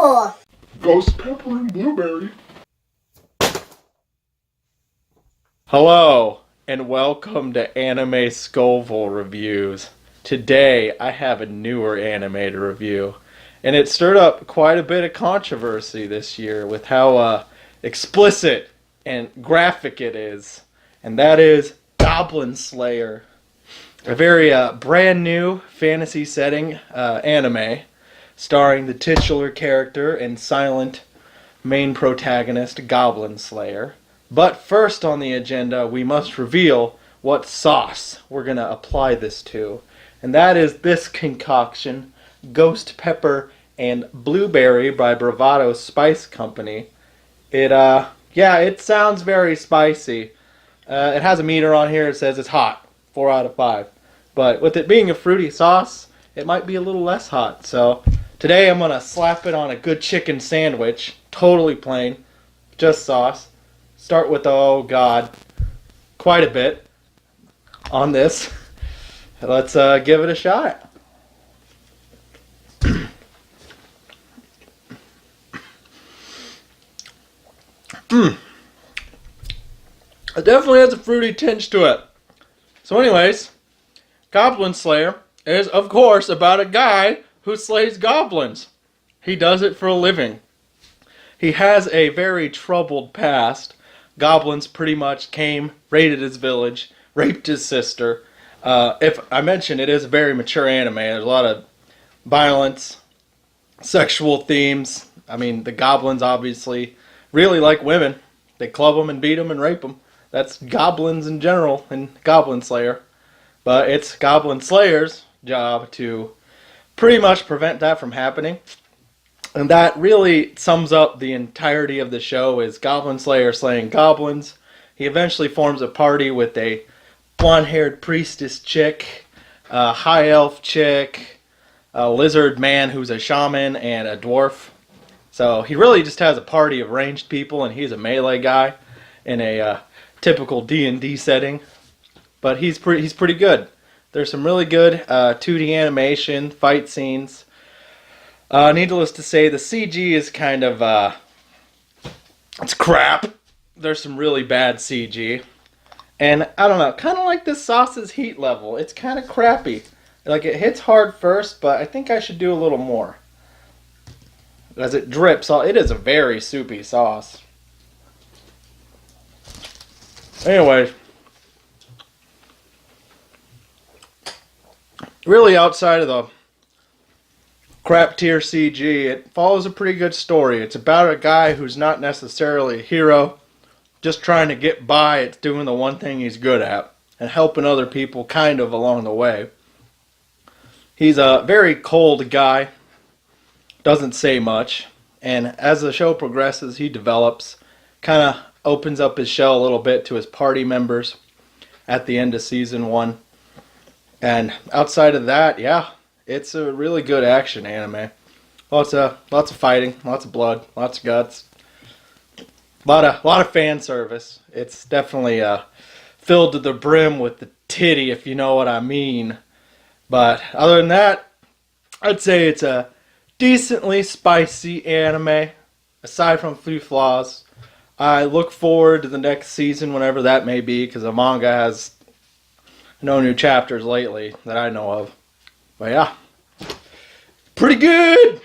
Scoville! Ghost pepper and blueberry. Hello, and welcome to Anime Scoville Reviews. Today, I have a newer anime to review, and it stirred up quite a bit of controversy this year with how explicit and graphic it is, and that is Goblin Slayer. A very brand new fantasy setting anime starring the titular character and silent main protagonist, Goblin Slayer. But first on the agenda, we must reveal what sauce we're going to apply this to. And that is this concoction, Ghost Pepper and Blueberry by Bravado Spice Company. It sounds very spicy. It has a meter on here, it says it's hot, 4 out of 5. But with it being a fruity sauce, it might be a little less hot. So today I'm going to slap it on a good chicken sandwich, totally plain, just sauce. Start with, oh god, quite a bit on this. Let's give it a shot. It definitely has a fruity tinge to it. So anyways, Goblin Slayer is, of course, about a guy who slays goblins. He does it for a living. He has a very troubled past. Goblins pretty much came, raided his village, raped his sister. If I mentioned, it is a very mature anime. There's a lot of violence, sexual themes. I mean, the goblins obviously really like women. They club them and beat them and rape them. That's goblins in general in Goblin Slayer. But it's Goblin Slayer's job to pretty much prevent that from happening. And that really sums up the entirety of the show, is Goblin Slayer slaying goblins. He eventually forms a party with a blonde-haired priestess chick, a high elf chick, a lizard man who's a shaman, and a dwarf. So he really just has a party of ranged people, and he's a melee guy in a typical D&D setting. But he's pretty good. There's some really good 2D animation, fight scenes. Needless to say, the CG is kind of, it's crap. There's some really bad CG. And, I don't know, kind of like this sauce's heat level. It's kind of crappy. Like, it hits hard first, but I think I should do a little more. As it drips, it is a very soupy sauce. Anyways. Really, outside of the crap tier CG, it follows a pretty good story. It's about a guy who's not necessarily a hero, just trying to get by. It's doing the one thing he's good at, and helping other people kind of along the way. He's a very cold guy, doesn't say much, and as the show progresses, he develops, kind of opens up his shell a little bit to his party members at the end of season 1. And outside of that, yeah, it's a really good action anime. Lots of fighting, lots of blood, lots of guts, a lot of fan service. It's definitely filled to the brim with the titty, if you know what I mean. But other than that, I'd say it's a decently spicy anime, aside from a few flaws. I look forward to the next season, whenever that may be, because the manga has no new chapters lately that I know of. But yeah, pretty good!